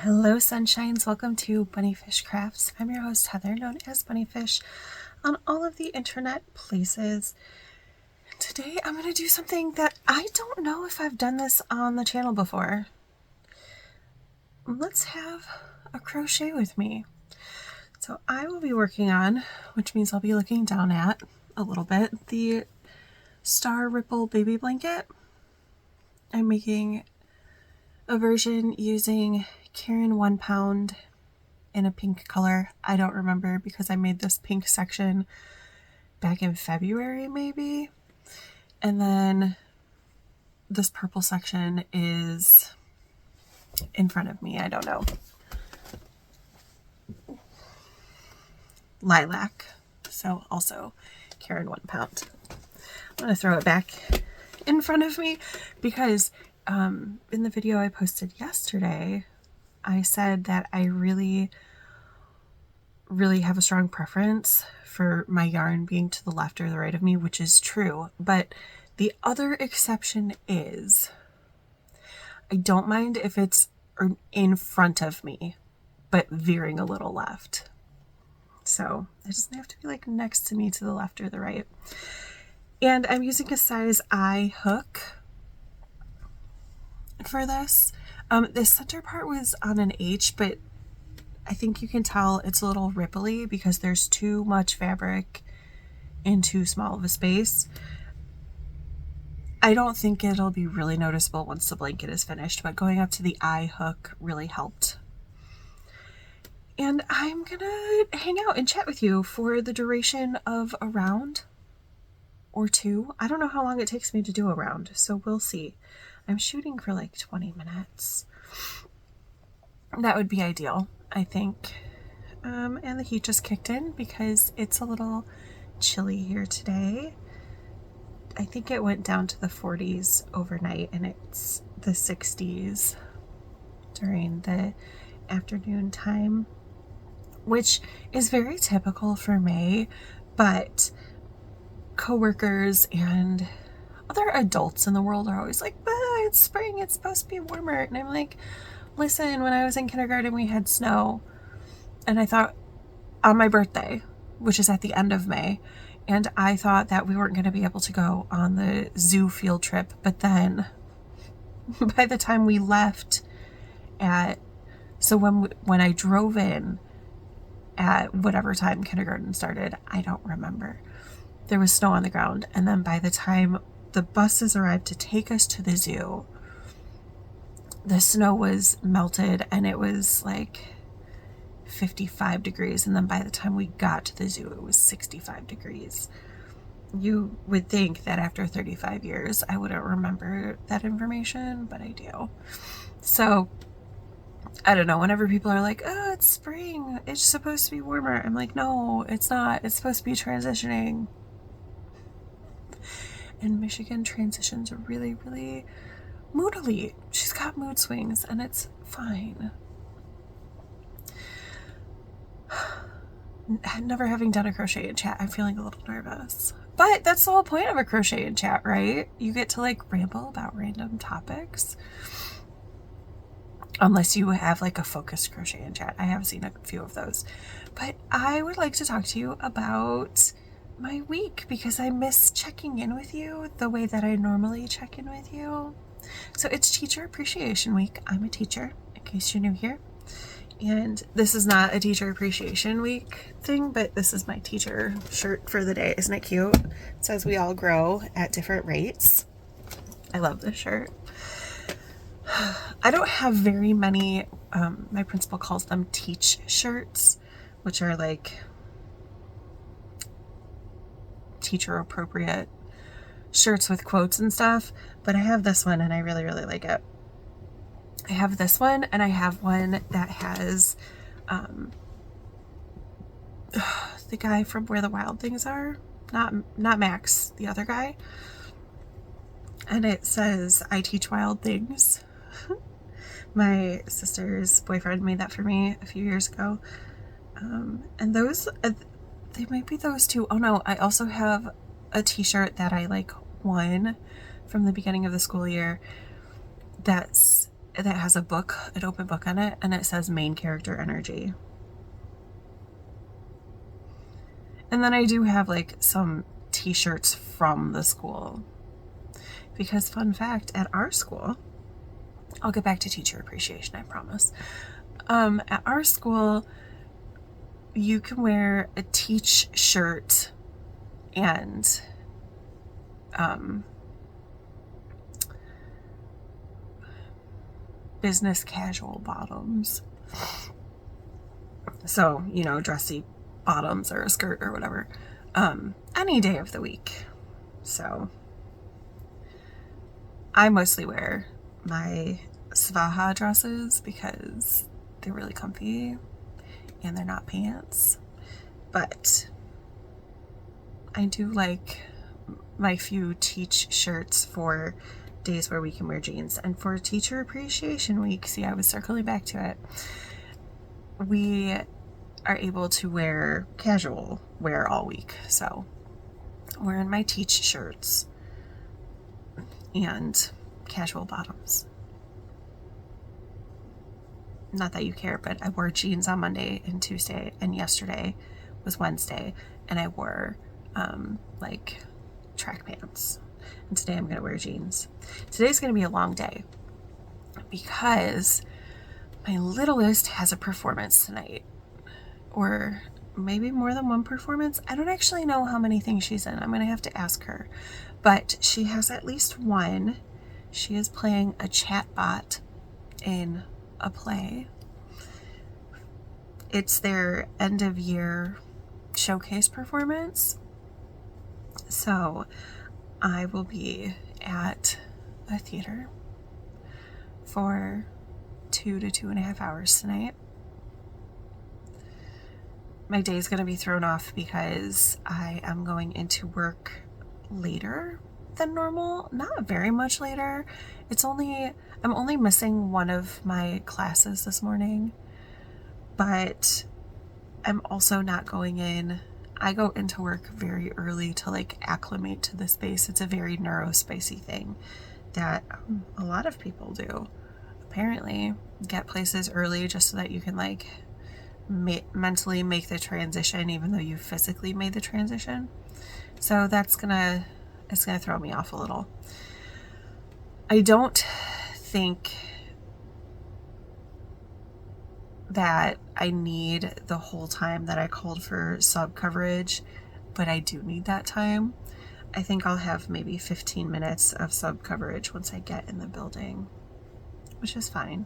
Hello sunshines, welcome to Bunnyfish Crafts. I'm your host Heather, known as Bunnyfish on all of the internet places. Today I'm going to do something that I don't know if I've done this on the channel before. Let's have a crochet with me. So I will be working on, which means I'll be looking down at a little bit, the Star Ripple baby blanket. I'm making a version using Caron 1 pound in a pink color. I don't remember because I made this pink section back in February maybe. And then this purple section is in front of me. I don't know. Lilac. So also Caron 1 pound. I'm going to throw it back in front of me because in the video I posted yesterday, I said that I really have a strong preference for my yarn being to the left or the right of me, which is true. But the other exception is I don't mind if it's in front of me, but veering a little left. So it doesn't have to be like next to me to the left or the right. And I'm using a size I hook for this. The center part was on an H, but I think you can tell it's a little ripply because there's too much fabric in too small of a space. I don't think it'll be really noticeable once the blanket is finished, but going up to the I hook really helped. And I'm gonna hang out and chat with you for the duration of a round or two. I don't know how long it takes me to do a round, so we'll see. I'm shooting for like 20 minutes. That would be ideal, I think. And the heat just kicked in because it's a little chilly here today. I think it went down to the 40s overnight and it's the 60s during the afternoon time, which is very typical for May, but coworkers and other adults in the world are always like, it's spring, it's supposed to be warmer. And I'm like, listen, when I was in kindergarten, we had snow. And I thought on my birthday, which is at the end of May, and I thought that we weren't going to be able to go on the zoo field trip. But then by the time we left when I drove in at whatever time kindergarten started, I don't remember. There was snow on the ground. And then by the time the buses arrived to take us to the zoo, the snow was melted and it was like 55 degrees. And then by the time we got to the zoo, it was 65 degrees. You would think that after 35 years, I wouldn't remember that information, but I do. So I don't know, whenever people are like, oh, it's spring, it's supposed to be warmer. I'm like, no, it's not. It's supposed to be transitioning. And Michigan transitions really, really moodily. She's got mood swings and it's fine. Never having done a crochet and chat, I'm feeling a little nervous. But that's the whole point of a crochet and chat, right? You get to like ramble about random topics. Unless you have like a focused crochet and chat. I have seen a few of those. But I would like to talk to you about my week because I miss checking in with you the way that I normally check in with you. So it's Teacher Appreciation Week. I'm a teacher, in case you're new here. And this is not a Teacher Appreciation Week thing, but this is my teacher shirt for the day. Isn't it cute? It says we all grow at different rates. I love this shirt. I don't have very many, my principal calls them teach shirts, which are like teacher appropriate shirts with quotes and stuff, but I have this one and I really, really like it. I have this one and I have one that has the guy from Where the Wild Things Are, not Max, the other guy, and it says I teach wild things. My sister's boyfriend made that for me a few years ago, and those they might be those two. Oh no, I also have a t-shirt that I like won from the beginning of the school year that's that has a book, an open book on it, and it says main character energy. And then I do have like some t-shirts from the school, because fun fact, at our school, I'll get back to teacher appreciation, I promise. At our school, you can wear a teach shirt and business casual bottoms. So, you know, dressy bottoms or a skirt or whatever, any day of the week. So I mostly wear my Svaha dresses because they're really comfy and they're not pants. But I do like my few teach shirts for days where we can wear jeans. And for Teacher Appreciation Week, see, I was circling back to it, we are able to wear casual wear all week. So wearing my teach shirts and casual bottoms. Not that you care, but I wore jeans on Monday and Tuesday, and yesterday was Wednesday, and I wore like track pants. And today I'm going to wear jeans. Today's going to be a long day because my littlest has a performance tonight, or maybe more than one performance. I don't actually know how many things she's in. I'm going to have to ask her, but she has at least one. She is playing a chatbot in a play. It's their end of year showcase performance. So I will be at a theater for 2 to 2.5 hours tonight. My day is going to be thrown off because I am going into work later than normal. Not very much later. I'm only missing one of my classes this morning, but I'm also not going in. I go into work very early to like acclimate to the space. It's a very neurospacey thing that a lot of people do. Apparently, get places early just so that you can like mentally make the transition, even though you physically made the transition. So it's gonna throw me off a little. I don't think that I need the whole time that I called for sub coverage, but I do need that time. I think I'll have maybe 15 minutes of sub coverage once I get in the building, which is fine.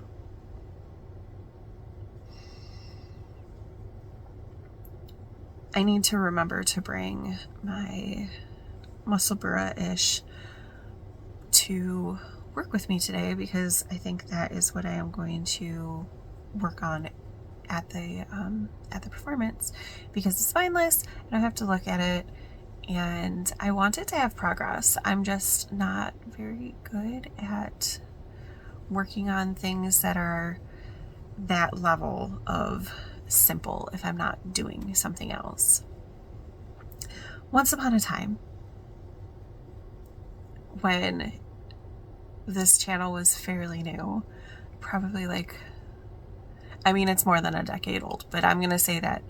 I need to remember to bring my Musselburgh-ish to work with me today, because I think that is what I am going to work on at the performance, because it's spineless. I don't have to look at it, and I want it to have progress. I'm just not very good at working on things that are that level of simple if I'm not doing something else. Once upon a time, when this channel was fairly new, probably like, I mean, it's more than a decade old, but I'm going to say that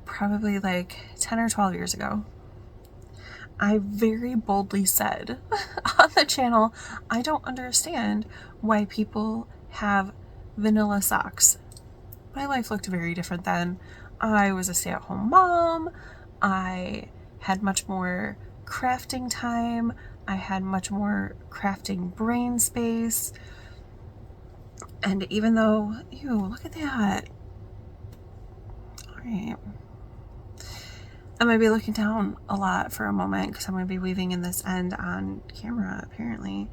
probably like 10 or 12 years ago, I very boldly said on the channel, I don't understand why people have vanilla socks. My life looked very different then. I was a stay-at-home mom. I had much more crafting time. I had much more crafting brain space. And even though, ew, look at that. All right. I'm going to be looking down a lot for a moment because I'm going to be weaving in this end on camera, apparently.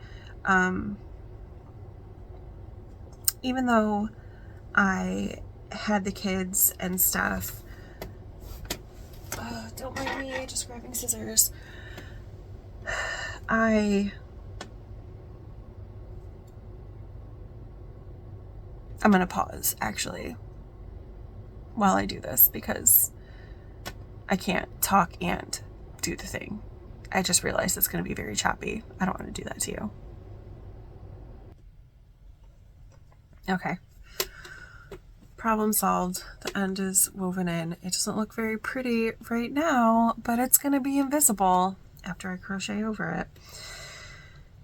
Even though I had the kids and stuff, don't mind me just grabbing scissors. I'm going to pause, actually, while I do this, because I can't talk and do the thing. I just realized it's going to be very choppy. I don't want to do that to you. Okay. Problem solved. The end is woven in. It doesn't look very pretty right now, but it's going to be invisible after I crochet over it.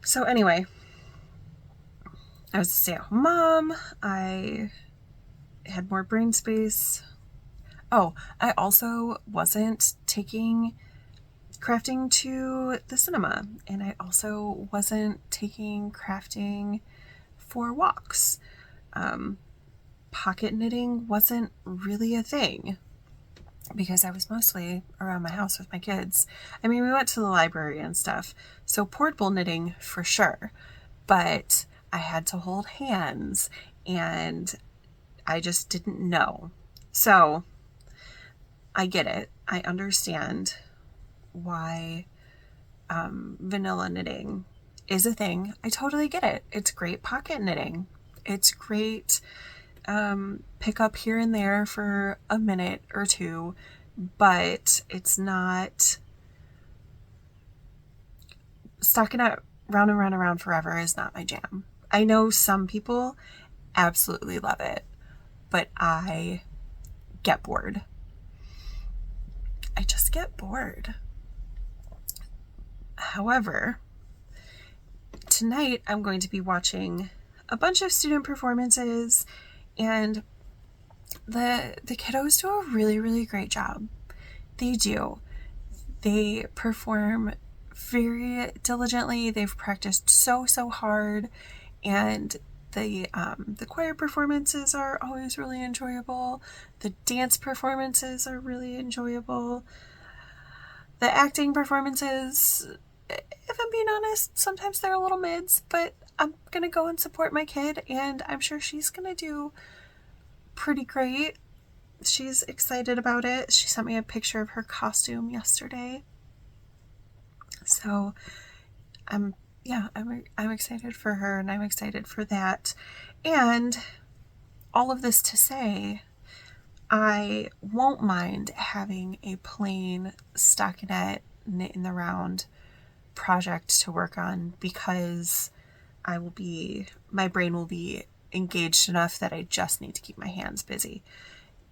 So anyway, I was a stay-at-home mom. I had more brain space. Oh, I also wasn't taking crafting to the cinema, and I also wasn't taking crafting for walks. Pocket knitting wasn't really a thing because I was mostly around my house with my kids. I mean, we went to the library and stuff, so portable knitting for sure, but I had to hold hands and I just didn't know. So I get it. I understand why vanilla knitting is a thing. I totally get it. It's great pocket knitting. It's great pick up here and there for a minute or two, but it's not stockinette round and round and round forever is not my jam. I know some people absolutely love it, but I get bored. I just get bored. However, tonight I'm going to be watching a bunch of student performances, and the kiddos do a really, really great job. They do. They perform very diligently. They've practiced so hard, and the choir performances are always really enjoyable. The dance performances are really enjoyable. The acting performances, if I'm being honest, sometimes they're a little mids, but I'm gonna go and support my kid, and I'm sure she's gonna do pretty great. She's excited about it. She sent me a picture of her costume yesterday. So I'm excited for her, and I'm excited for that. And all of this to say, I won't mind having a plain stockinette knit in the round project to work on, because my brain will be engaged enough that I just need to keep my hands busy,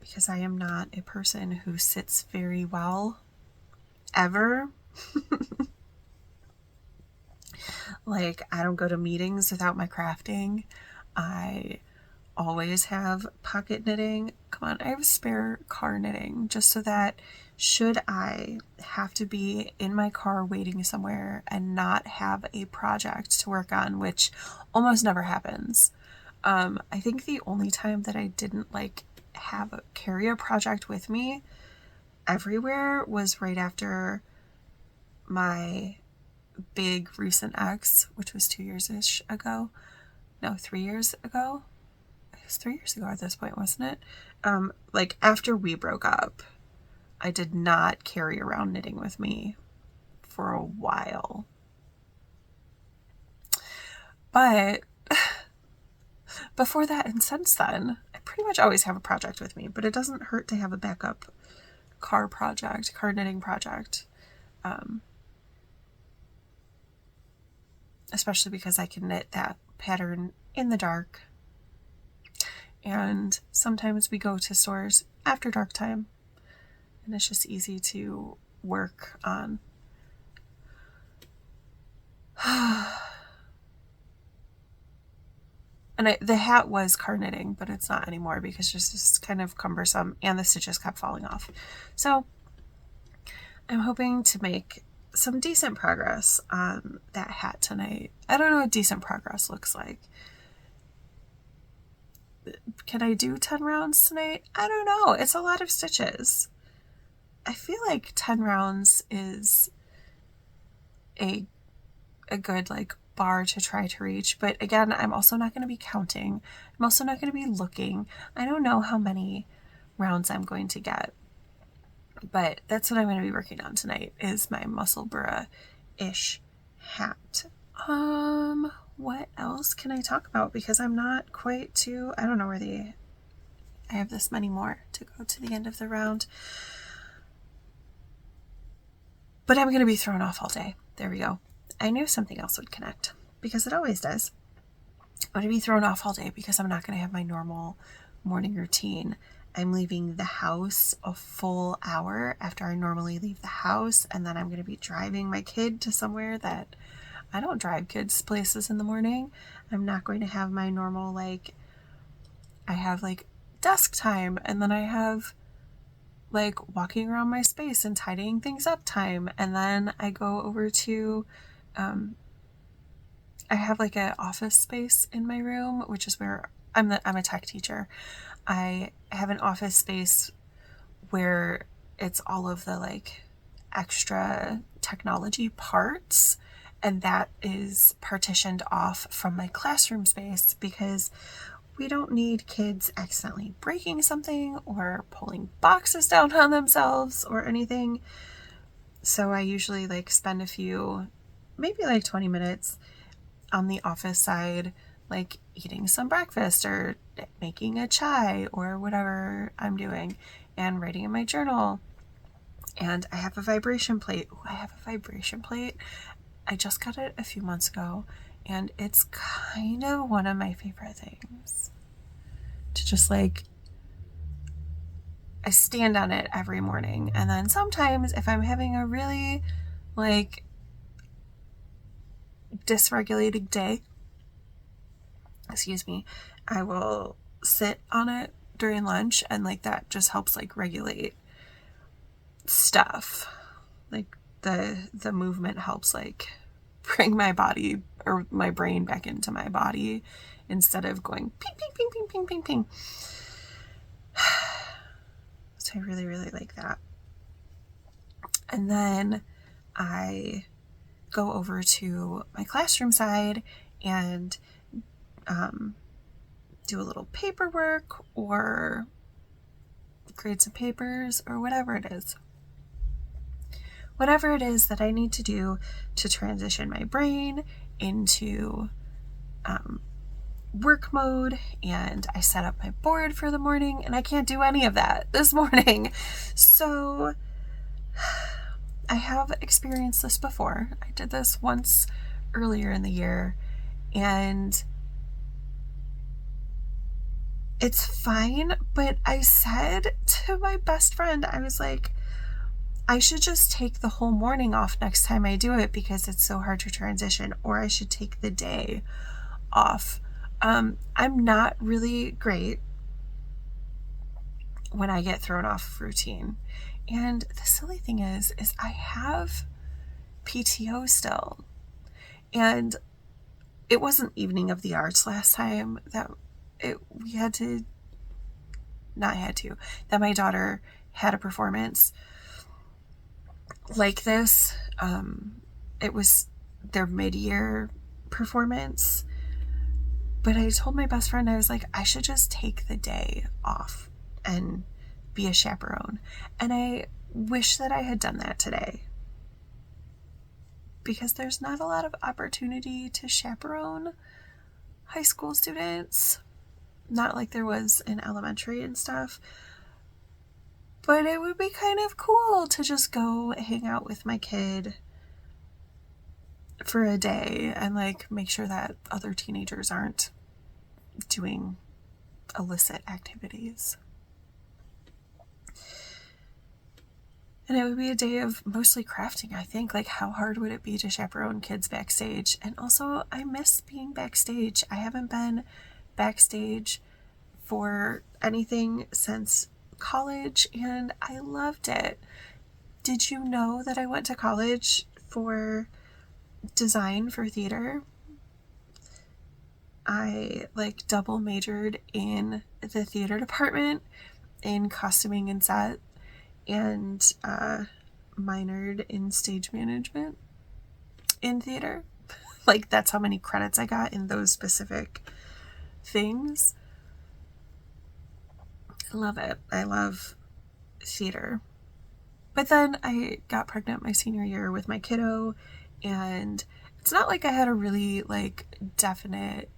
because I am not a person who sits very well ever. Like, I don't go to meetings without my crafting. I always have pocket knitting. Come on, I have spare car knitting, just so that should I have to be in my car waiting somewhere and not have a project to work on, which almost never happens. I think the only time that I didn't carry a project with me everywhere was right after my big recent ex, which was 2 years-ish ago. No, 3 years ago. It was 3 years ago at this point, wasn't it? After we broke up, I did not carry around knitting with me for a while. But before that and since then, I pretty much always have a project with me, but it doesn't hurt to have a backup car knitting project. Especially because I can knit that pattern in the dark. And sometimes we go to stores after dark time, and it's just easy to work on. And the hat was car knitting, but it's not anymore because it's just kind of cumbersome, and the stitches kept falling off. So I'm hoping to make some decent progress on that hat tonight. I don't know what decent progress looks like. Can I do 10 rounds tonight? I don't know. It's a lot of stitches. I feel like 10 rounds is a good bar to try to reach, but again, I'm also not going to be counting. I'm also not going to be looking. I don't know how many rounds I'm going to get, but that's what I'm going to be working on tonight, is my Musselburgh-ish hat. What else can I talk about? Because I'm not quite to, I don't know where I have this many more to go to the end of the round, but I'm going to be thrown off all day. There we go. I knew something else would connect, because it always does. I'm going to be thrown off all day because I'm not going to have my normal morning routine. I'm leaving the house a full hour after I normally leave the house, and then I'm going to be driving my kid to somewhere that I don't drive kids places in the morning. I'm not going to have my normal, like, I have like desk time, and then I have like walking around my space and tidying things up time, and then I go over to I have like an office space in my room, which is where I'm a tech teacher. I have an office space where it's all of the like extra technology parts, and that is partitioned off from my classroom space because we don't need kids accidentally breaking something or pulling boxes down on themselves or anything. So I usually like spend a few, maybe like 20 minutes on the office side, like eating some breakfast or making a chai or whatever I'm doing, and writing in my journal. And I have a vibration plate. Ooh, I have a vibration plate. I just got it a few months ago, and it's kind of one of my favorite things. To just like, I stand on it every morning. And then sometimes if I'm having a really like dysregulated day, I will sit on it during lunch, and like that just helps like regulate stuff. Like the movement helps like bring my body or my brain back into my body instead of going ping ping ping ping ping ping ping. So I really, really like that. And then I go over to my classroom side and do a little paperwork or grade some papers or whatever it is. Whatever it is that I need to do to transition my brain into work mode, and I set up my board for the morning, and I can't do any of that this morning. So I have experienced this before. I did this once earlier in the year, and it's fine, but I said to my best friend, I was like, I should just take the whole morning off next time I do it because it's so hard to transition, or I should take the day off. I'm not really great when I get thrown off routine. And the silly thing is I have PTO still. And it wasn't Evening of the Arts last time that my daughter had a performance like this. It was their mid-year performance. But I told my best friend, I was like, I should just take the day off and be a chaperone. And I wish that I had done that today, because there's not a lot of opportunity to chaperone high school students. Not like there was in elementary and stuff. But it would be kind of cool to just go hang out with my kid for a day and like make sure that other teenagers aren't doing illicit activities. And it would be a day of mostly crafting, I think. Like, how hard would it be to chaperone kids backstage? And also, I miss being backstage. I haven't been backstage for anything since college, and I loved it. Did you know that I went to college for design for theater? I like double majored in the theater department in costuming and set, and minored in stage management in theater. Like, that's how many credits I got in those specific things. I love it. I love theater. But then I got pregnant my senior year with my kiddo, and it's not like I had a really like definite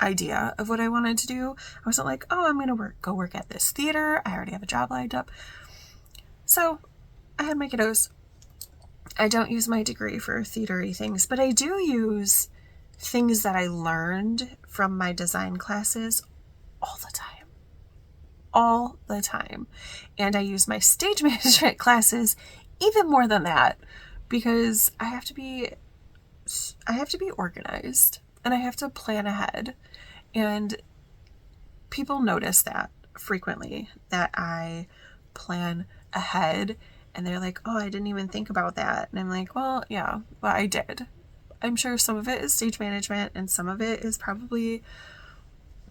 idea of what I wanted to do. I wasn't like, oh, I'm gonna go work at this theater. I already have a job lined up. So I had my kiddos, I don't use my degree for theatery things, but I do use things that I learned from my design classes all the time. All the time. And I use my stage management classes even more than that, because I have to be organized and I have to plan ahead. And people notice that frequently, that I plan ahead, and they're like, oh, I didn't even think about that. And I'm like, well, yeah, I did. I'm sure some of it is stage management and some of it is probably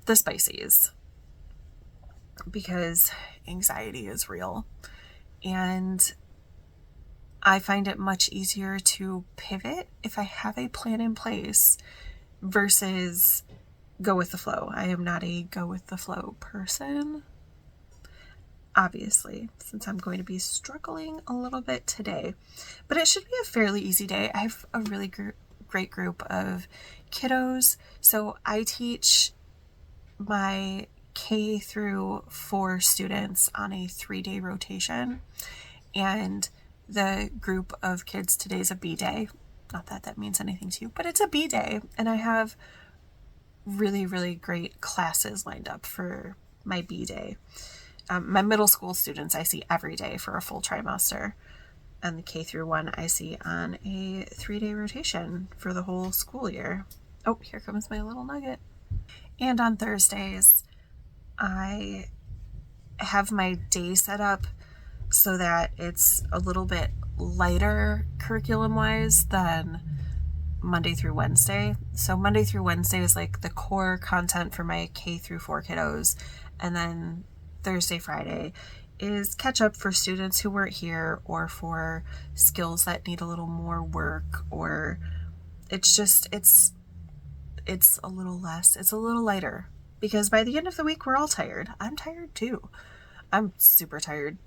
the spices, because anxiety is real. And I find it much easier to pivot if I have a plan in place versus go with the flow. I am not a go with the flow person, obviously, since I'm going to be struggling a little bit today. But it should be a fairly easy day. I have a really great group of kiddos. So I teach my K through 4 students on a 3-day rotation, and the group of kids today is a B day. Not that that means anything to you, but it's a B day, and I have really, really great classes lined up for my B day. My middle school students I see every day for a full trimester, and the K through 1 I see on a 3-day rotation for the whole school year. Oh, here comes my little nugget. And on Thursdays, I have my day set up so that it's a little bit lighter curriculum-wise than Monday through Wednesday. So Monday through Wednesday is like the core content for my K through 4 kiddos. And then Thursday, Friday is catch up for students who weren't here, or for skills that need a little more work, or it's a little less, it's a little lighter, because by the end of the week, we're all tired. I'm tired too. I'm super tired.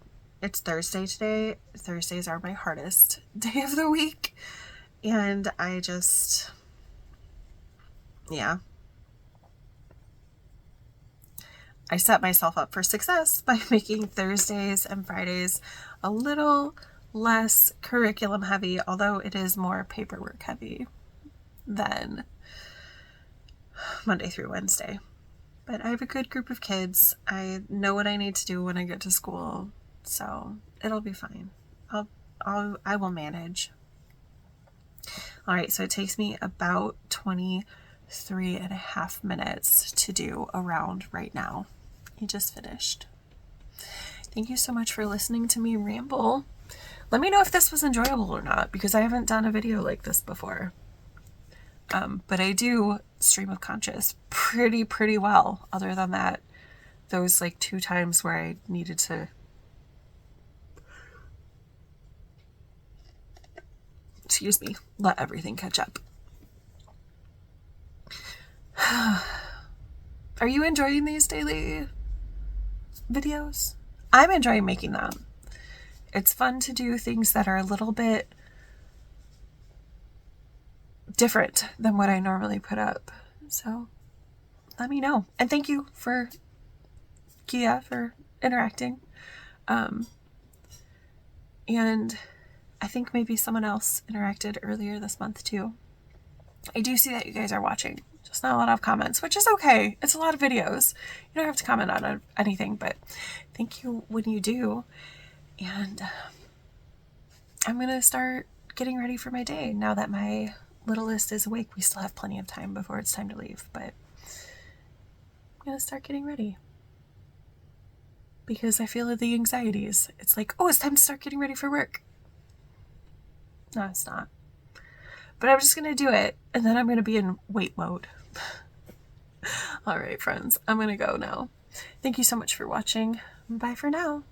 It's Thursday today. Thursdays are my hardest day of the week. And I set myself up for success by making Thursdays and Fridays a little less curriculum heavy, although it is more paperwork heavy than Monday through Wednesday. But I have a good group of kids. I know what I need to do when I get to school, so it'll be fine. I will manage. All right, so it takes me about 23 and a half minutes to do a round right now. You just finished. Thank you so much for listening to me ramble. Let me know if this was enjoyable or not, because I haven't done a video like this before. But I do stream of conscious pretty well. Other than that, those like 2 times where I needed to let everything catch up. Are you enjoying these daily videos? I'm enjoying making them. It's fun to do things that are a little bit different than what I normally put up. So let me know. And thank you for Kia for interacting. And I think maybe someone else interacted earlier this month too. I do see that you guys are watching. Just not a lot of comments, which is okay. It's a lot of videos. You don't have to comment on anything, but thank you when you do. And I'm going to start getting ready for my day now that my littlest is awake. We still have plenty of time before it's time to leave, but I'm going to start getting ready. Because I feel the anxieties. It's like, oh, it's time to start getting ready for work. No, it's not. But I'm just going to do it, and then I'm going to be in wait mode. All right, friends, I'm going to go now. Thank you so much for watching. Bye for now.